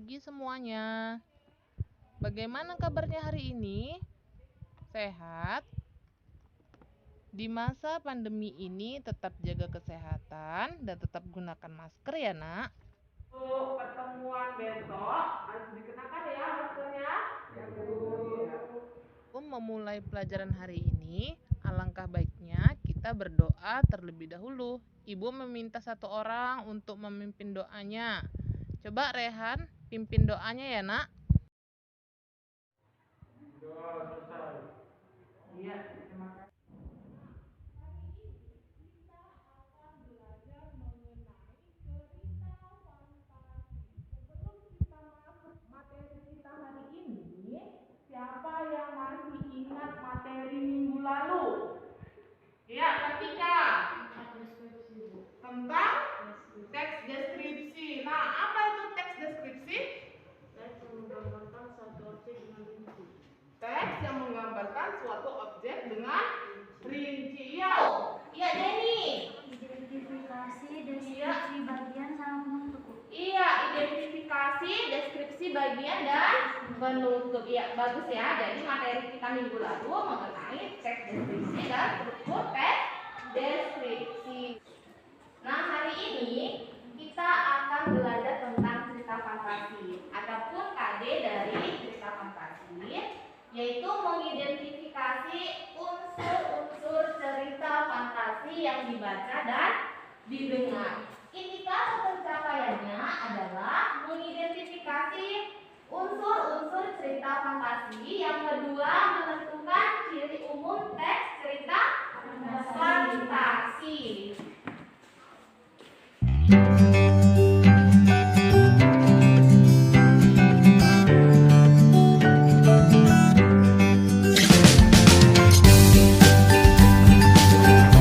pagi semuanya. Bagaimana kabarnya hari ini? Sehat? Di masa pandemi ini tetap jaga kesehatan dan tetap gunakan masker ya, Nak. Untuk pertemuan besok harus dikenakan ya maskernya. Ya, Bu. Sebelum memulai pelajaran hari ini, alangkah baiknya kita berdoa terlebih dahulu. Ibu meminta satu orang untuk memimpin doanya. Coba Rehan, pimpin doanya ya, Nak. Iya, terima kasih. Materi kita hari ini, siapa yang masih ingat materi minggu lalu? Iya, ketika tentang teks deskripsi. Nah, apa itu teks deskripsi? Teks yang menggambarkan suatu objek dengan rinci. Teks yang menggambarkan suatu objek dengan rinci. Iya. Iya, Denny. Identifikasi deskripsi bagian sama penutup. Iya, identifikasi, deskripsi bagian dan penutup. Iya, bagus ya. Jadi materi kita minggu lalu mengenai teks deskripsi dan struktur teks deskripsi. Nah, hari ini kita akan belajar tentang cerita fantasi. Adapun KD dari cerita fantasi yaitu mengidentifikasi unsur-unsur cerita fantasi yang dibaca dan didengar. Indikator pencapaiannya adalah mengidentifikasi unsur-unsur cerita fantasi. Yang kedua, menentukan ciri umum teks cerita fantasi.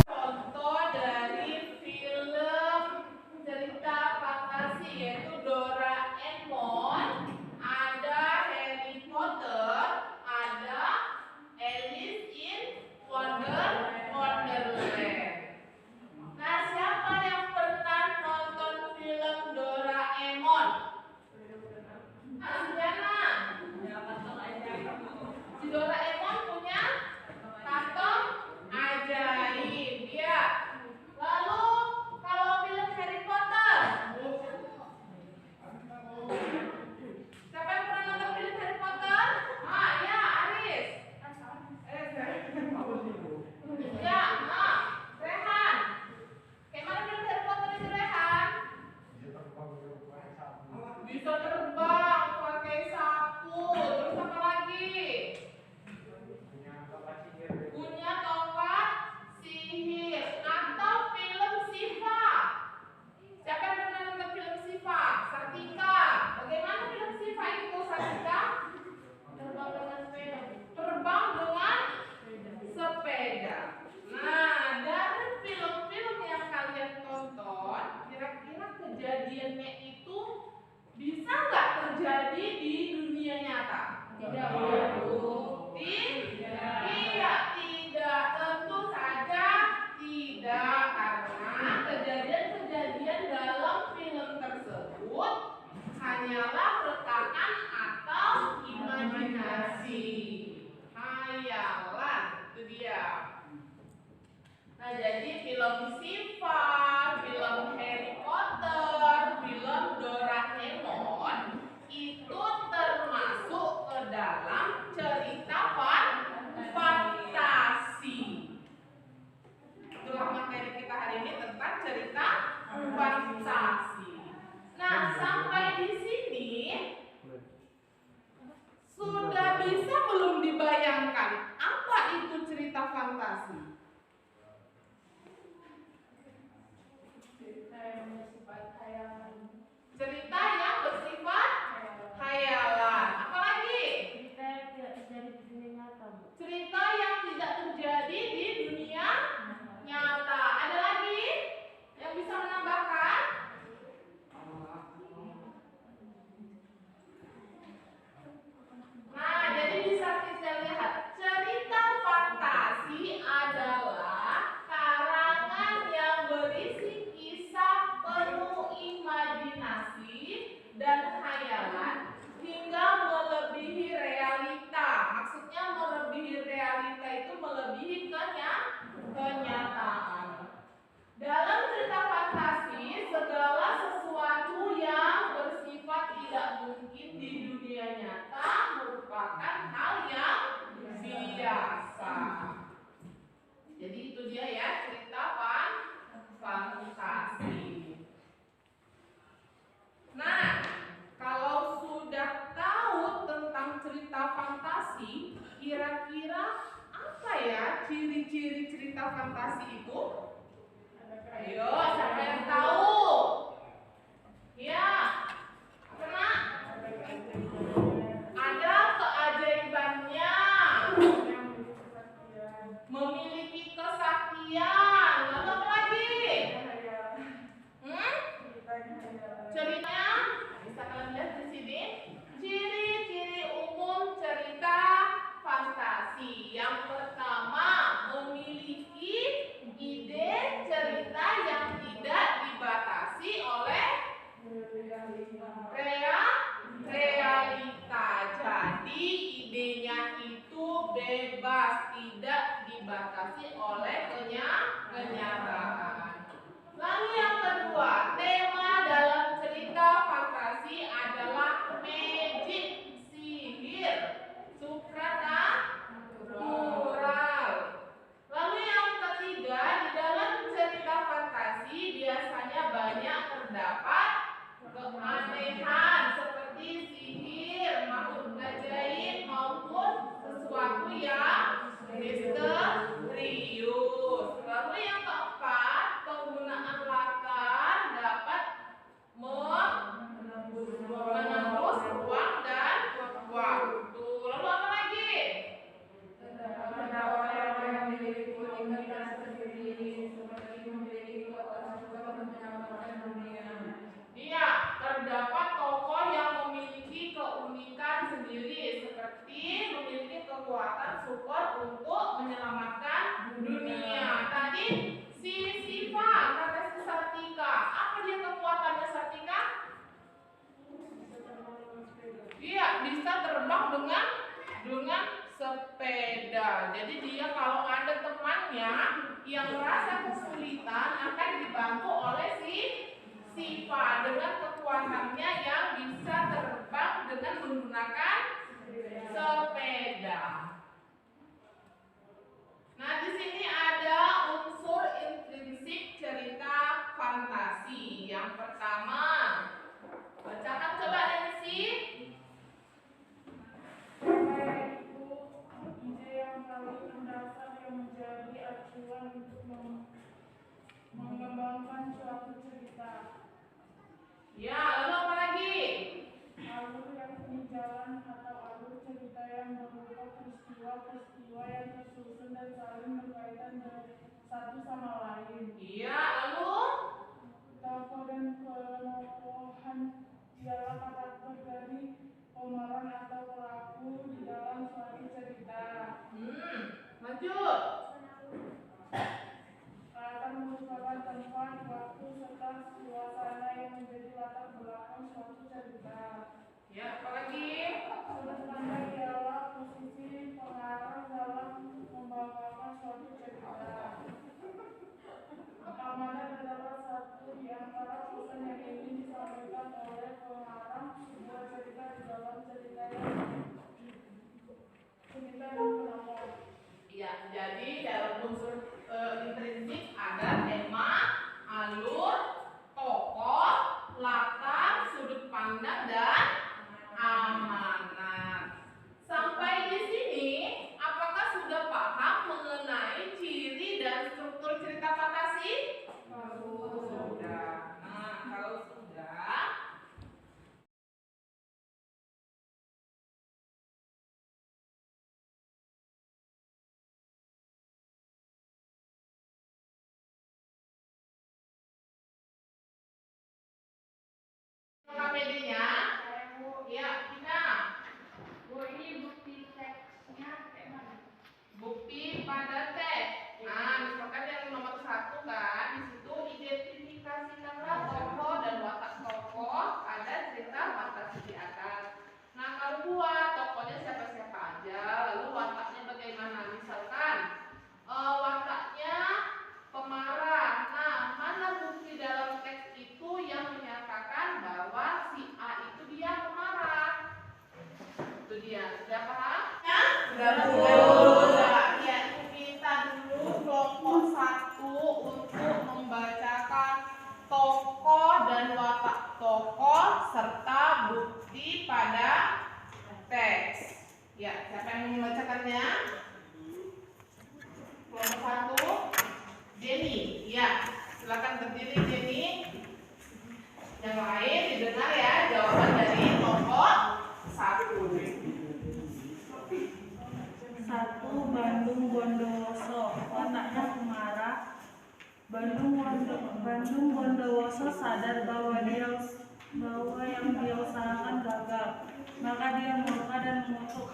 Contoh dari film cerita fantasi yaitu Doraemon, ada Harry Potter, ada Alice in Wonderland. Nah, siapa yang pernah nonton film Doraemon? Asiana. Si Doraemon punya kantong ajaib. Ya. Lalu kalau film Harry Potter, siapa yang pernah nonton film Harry Potter? Ah, ya, Aris. Ya, Rehan. Kayak mana film Harry Potter itu, Rehan? Bisa terbang pakai sapu. Terus apa lagi? Punya tongkat sihir. Atau film Siva. Siapa yang pernah nonton film Siva? Sartika. Bagaimana film Siva itu, Sartika? Terbang dengan sepeda. Terbang dengan sepeda. Nah, dari film-film yang kalian tonton, kira-kira kejadiannya itu bisa nggak terjadi di dunia nyata? Tidak, Bu. Iya, tidak. Tentu saja tidak, karena kejadian-kejadian dalam film tersebut hanyalah rekaman atau imajinasi. Hayalan, itu dia. Nah, jadi film Siva, film Harry Potter, film Doraemon itu termasuk ke dalam cerita fantasi. Itulah materi kita hari ini tentang cerita fantasi. Nah, sampai di sini sudah bisa belum dibayangkan apa itu cerita fantasi? Cerita yang bersifat khayalan. Apalagi? Cerita yang tidak terjadi di dunia nyata, Bu. Cerita yang tidak terjadi di dunia nyata. Ada lagi yang bisa menambahkan? Nah, jadi bisa kita lihat cerita fantasi adalah cerita fantasi, kira-kira apa ya ciri-ciri cerita fantasi itu? Ayo, siapa yang tahu? Ya, karena ada keajaibannya, memiliki kesaktian. Lalu apa lagi? Ceritanya bisa kalian lihat di sini. Ciri-ciri umum cerita fantasi. Yang pertama, memiliki ide cerita yang tidak dibatasi oleh realita. Jadi idenya itu bebas, tidak dibatasi oleh kenyataan. Lalu yang kedua, tema dalam cerita fantasi adalah magic, sihir, supranatural. Lalu yang ketiga, di dalam cerita fantasi biasanya banyak terdapat keanehan seperti sihir, makhluk ajaib maupun sesuatu yang misterius. Lalu yang keempat, penggunaan latar dapat menembus ruang dan waktu. Lalu apa lagi? Iya, terdapat tokoh yang memiliki keunikan sendiri seperti memiliki kekuatan super untuk menyelamatkan dunia. Tadi si Siva kata si Sartika, apa dia kekuatannya Sartika? Iya, bisa terbang dengan sepeda. Jadi dia kalau ada temannya yang merasa kesulitan akan dibantu oleh si Siva dengan kekuatannya yang bisa terbang dengan menggunakan sepeda. Nah, di sini ada unsur intrinsik cerita fantasi. Yang pertama, bacakan coba Nancy. Yaitu ide yang paling mendasar yang menjadi acuan untuk mengembangkan suatu cerita. Ya, lalu apa lagi? Alur yang berjalan atau alur cerita yang berupa peristiwa-peristiwa yang tersusun dan saling berkaitan dengan satu sama lain. Iya, lalu? Tokoh dan penokohan ialah karakter dari pemeran atau pelaku di dalam suatu cerita. Lanjut. Latar merupakan tempat, waktu, serta suasana yang menjadi latar belakang suatu cerita. Ya, apa lagi? Sudut pandang ialah posisi pengarang dalam membawakan suatu cerita. Amanat adalah satu di antara pesan yang ingin disampaikan oleh pengarang sebuah cerita di dalam cerita yang terdapat. Iya, jadi dalam unsur intrinsik ada tema, alur, tokoh, latar, sudut pandang, dan amanat. Sampai di sini, apakah sudah paham mengenai ciri dan struktur cerita fantasi? Sudah. Nah, kalau sudah, KPD-nya, ya, kita. Bu, ini bukti teksnya kayak mana? Bukti pada teks. Nah, misalkan yang nomor 1 kan, di situ identifikasikanlah tokoh dan watak tokoh pada cerita fantasi di atas. Nah, kalau buat tokohnya siapa-siapa aja, lalu wataknya bagaimana? Misalkan wataknya pemarah. Nah, mana bukti dalam teks itu yang menyatakan bahwa si A itu dia pemarah? Itu dia. Sudah paham? Ya? Sudah. Ya, kita dulu kelompok 1 untuk membacakan tokoh dan watak tokoh serta bukti pada teks. Ya, siapa yang membacakannya? Kelompok 1, Jenny. Ya, silakan berdiri Jenny. Yang lain didengar ya jawaban dari kelompok 1. 1. Bandung Bondowoso. Otaknya pemarah. Bandung Bondowoso sadar bahwa yang dia usahakan gagal. Maka dia murka dan mengutuk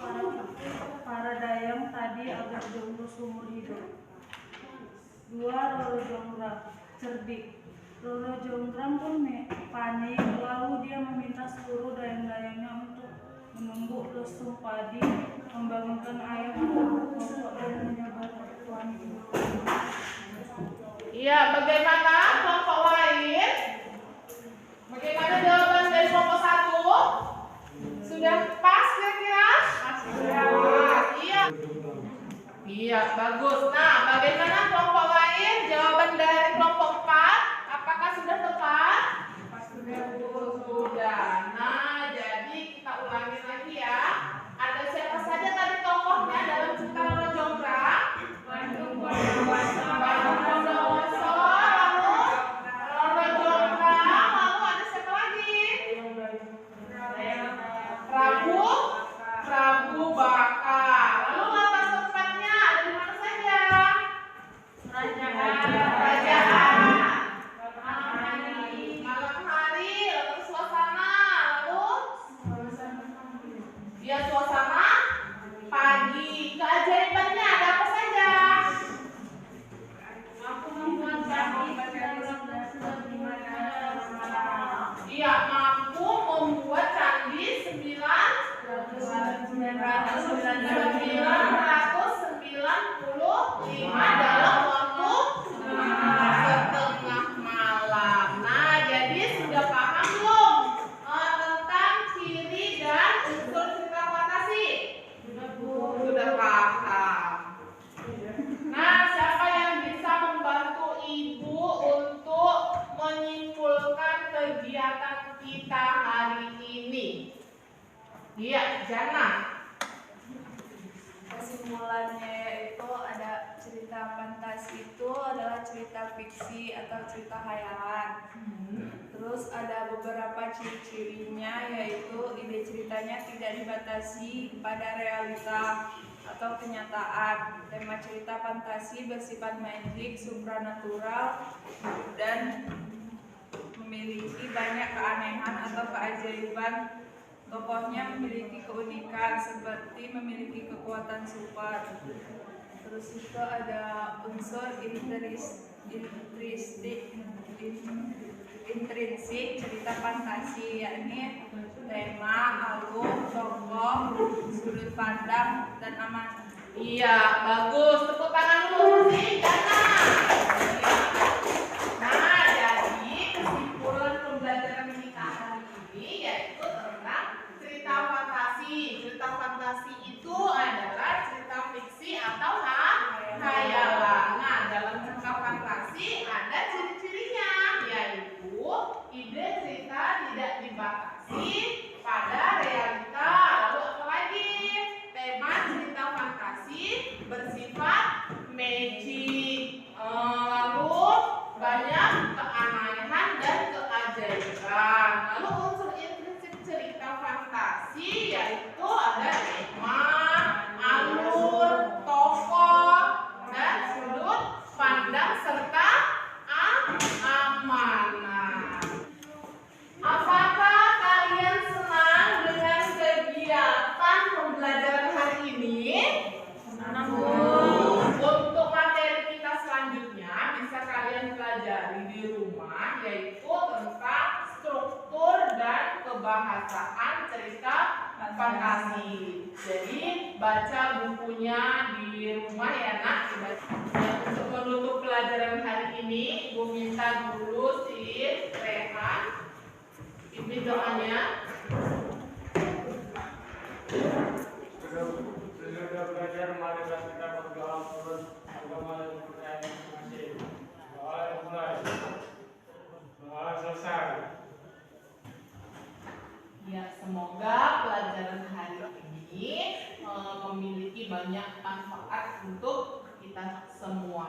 para dayang tadi agar jomblo seumur hidup. 2. Roro Jonggrang. Cerdik. Roro Jonggrang pun panik, lalu dia meminta seluruh dayang-dayangnya untuk menumbuk lesung padi, membangunkan ayam atau pokok dan menyebar wangi. Iya, bagaimana kelompok lain? Bagaimana jawaban dari kelompok 1? Sudah pas kira-kira? Iya. Iya, bagus. Nah, bagaimana kelompok lain? Jawaban dari kelompok 4, apakah sudah tepat? Sudah. Nah, jadi kita ulangi lagi ya. Ada siapa saja tadi tokohnya dalam cerita Roro Jonggrang? Bandung Bondowoso, lalu Roro Jonggrang, lalu ada siapa lagi? Prabu Baka. Lalu latar tempatnya ada di mana saja? Kerajaan. Malam hari, lalu suasana, lalu ya suasana pagi. Keajaibannya ada apa saja? Iya, mampu membuat candi 995 dalam waktu setengah malam. Nah, jadi sudah paham belum tentang ciri dan unsur cerita fantasi? Sudah paham. Nah, siapa yang bisa membantu Ibu untuk menyimpulkan kegiatan kita hari ini? Iya, Jana. Kesimpulannya yaitu ada cerita fantasi itu adalah cerita fiksi atau cerita khayalan. Terus ada beberapa ciri-cirinya yaitu ide ceritanya tidak dibatasi pada realita atau kenyataan. Tema cerita fantasi bersifat magic, supranatural, dan memiliki banyak keanehan atau keajaiban. Tokohnya memiliki keunikan seperti memiliki kekuatan super. Terus itu ada unsur intrinsik cerita fantasi, yakni tema, alur, tokoh, sudut pandang, dan amanah. Iya, bagus. Tepuk tangan dulu sih, Jana. Nah, jadi kesimpulan pembelajaran kita hari ini yaitu tentang cerita fantasi. Cerita fantasi itu adalah cerita fiksi atau khayalan. Nah, dalam cerita fantasi ada ciri-cirinya, yaitu ide cerita tidak dibatasi pada realita. Lalu apa lagi? Tema cerita fantasi bersifat magic. Lalu banyak keanehan dan keajaiban. Lalu unsur intrinsik cerita fantasi yaitu ada tema, alur, tokoh, dan sudut pandang serta amanah. Apakah kalian senang dengan kegiatan pembelajaran hari ini? Untuk materi kita selanjutnya bisa kalian pelajari di rumah, yaitu tentang struktur dan kebahasaan cerita fantasi. Jadi baca bukunya di rumah ya nak. Untuk menutup pelajaran hari ini, Ibu minta dulu si Rehan pimpin doanya. Sudah belajar, marilah kita berdoa menurut agama dan kepercayaan masing-masing. Doa mulai. Doa selesai. Ya, semoga pelajaran hari ini banyak manfaat untuk kita semua.